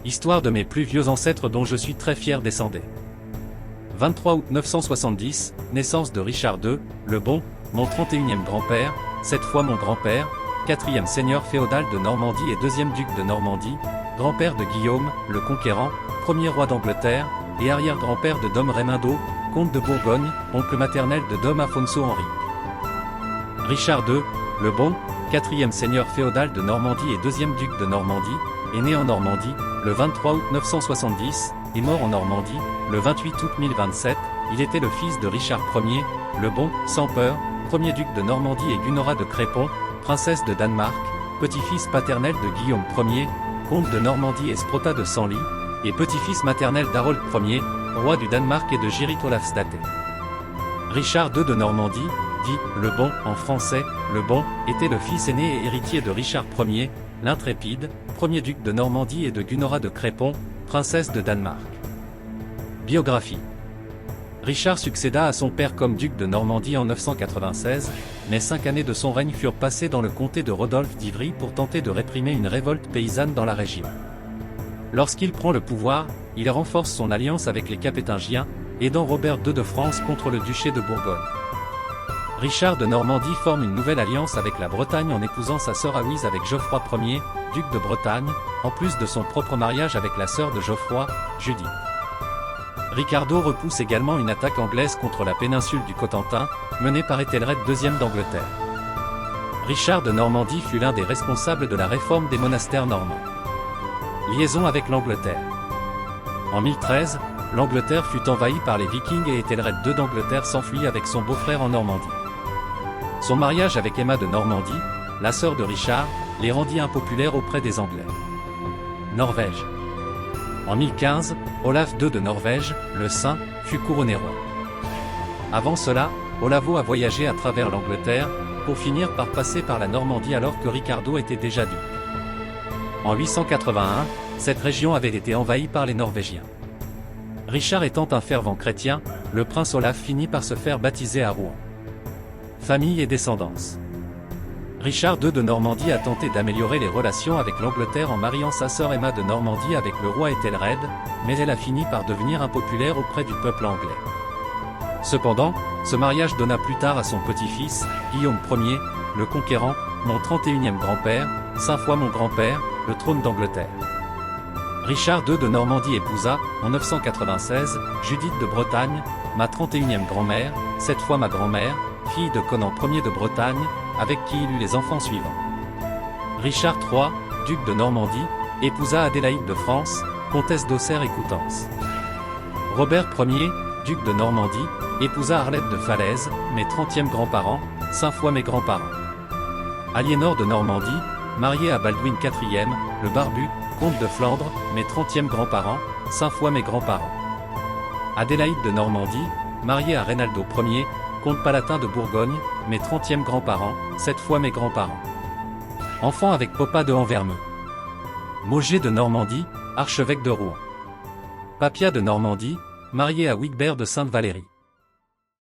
Histoire de mes plus vieux ancêtres dont je suis très fier descendant. 23 août 970, naissance de Richard II, le Bon, mon 31e grand-père, cette fois mon grand-père, 4e seigneur féodal de Normandie et 2e duc de Normandie, grand-père de Guillaume, le Conquérant, premier roi d'Angleterre, et arrière-grand-père de Dom Raimundo, comte de Bourgogne, oncle maternel de Dom Afonso Henri. Richard II, le Bon, 4e seigneur féodal de Normandie et 2e duc de Normandie, est né en Normandie, le 23 août 970, et mort en Normandie, le 28 août 1027, il était le fils de Richard Ier, le Bon, sans peur, premier duc de Normandie et Gunora de Crépon, princesse de Danemark, petit-fils paternel de Guillaume Ier, comte de Normandie et Sprota de Senlis, et petit-fils maternel d'Harold Ier, roi du Danemark et de Girit Olafsdate. Richard II de Normandie, dit « le Bon » en français, le Bon, était le fils aîné et héritier de Richard Ier, l'intrépide, premier duc de Normandie et de Gunora de Crépon, princesse de Danemark. Biographie. Richard succéda à son père comme duc de Normandie en 996, mais 5 années de son règne furent passées dans le comté de Rodolphe d'Ivry pour tenter de réprimer une révolte paysanne dans la région. Lorsqu'il prend le pouvoir, il renforce son alliance avec les Capétingiens, aidant Robert II de France contre le duché de Bourgogne. Richard de Normandie forme une nouvelle alliance avec la Bretagne en épousant sa sœur Aouise avec Geoffroy Ier, duc de Bretagne, en plus de son propre mariage avec la sœur de Geoffroy, Judith. Ricardo repousse également une attaque anglaise contre la péninsule du Cotentin, menée par Ethelred II d'Angleterre. Richard de Normandie fut l'un des responsables de la réforme des monastères normands. Liaison avec l'Angleterre. En 1013, l'Angleterre fut envahie par les Vikings et Ethelred II d'Angleterre s'enfuit avec son beau-frère en Normandie. Son mariage avec Emma de Normandie, la sœur de Richard, les rendit impopulaires auprès des Anglais. Norvège. En 1015, Olaf II de Norvège, le Saint, fut couronné roi. Avant cela, Olavo a voyagé à travers l'Angleterre, pour finir par passer par la Normandie alors que Ricardo était déjà duc. En 881, cette région avait été envahie par les Norvégiens. Richard étant un fervent chrétien, le prince Olaf finit par se faire baptiser à Rouen. Famille et descendance. Richard II de Normandie a tenté d'améliorer les relations avec l'Angleterre en mariant sa sœur Emma de Normandie avec le roi Ethelred, mais elle a fini par devenir impopulaire auprès du peuple anglais. Cependant, ce mariage donna plus tard à son petit-fils, Guillaume Ier, le Conquérant, mon 31e grand-père, 5 fois mon grand-père, le trône d'Angleterre. Richard II de Normandie épousa, en 996, Judith de Bretagne, ma 31e grand-mère, 7 fois ma grand-mère, fille de Conan Ier de Bretagne, avec qui il eut les enfants suivants. Richard III, duc de Normandie, épousa Adélaïde de France, comtesse d'Auxerre et Coutances. Robert Ier, duc de Normandie, épousa Arlette de Falaise, mes 30e grands-parents, 5 fois mes grands-parents. Aliénor de Normandie, mariée à Baldwin IV, le Barbu, comte de Flandre, mes 30e grands-parents, 5 fois mes grands-parents. Adélaïde de Normandie, mariée à Reynaldo Ier, comte palatin de Bourgogne, mes 30e grands-parents, 7 fois mes grands-parents. Enfant avec Popa de Anvermeux. Mauger de Normandie, archevêque de Rouen. Papia de Normandie, marié à Wigbert de Sainte-Valérie.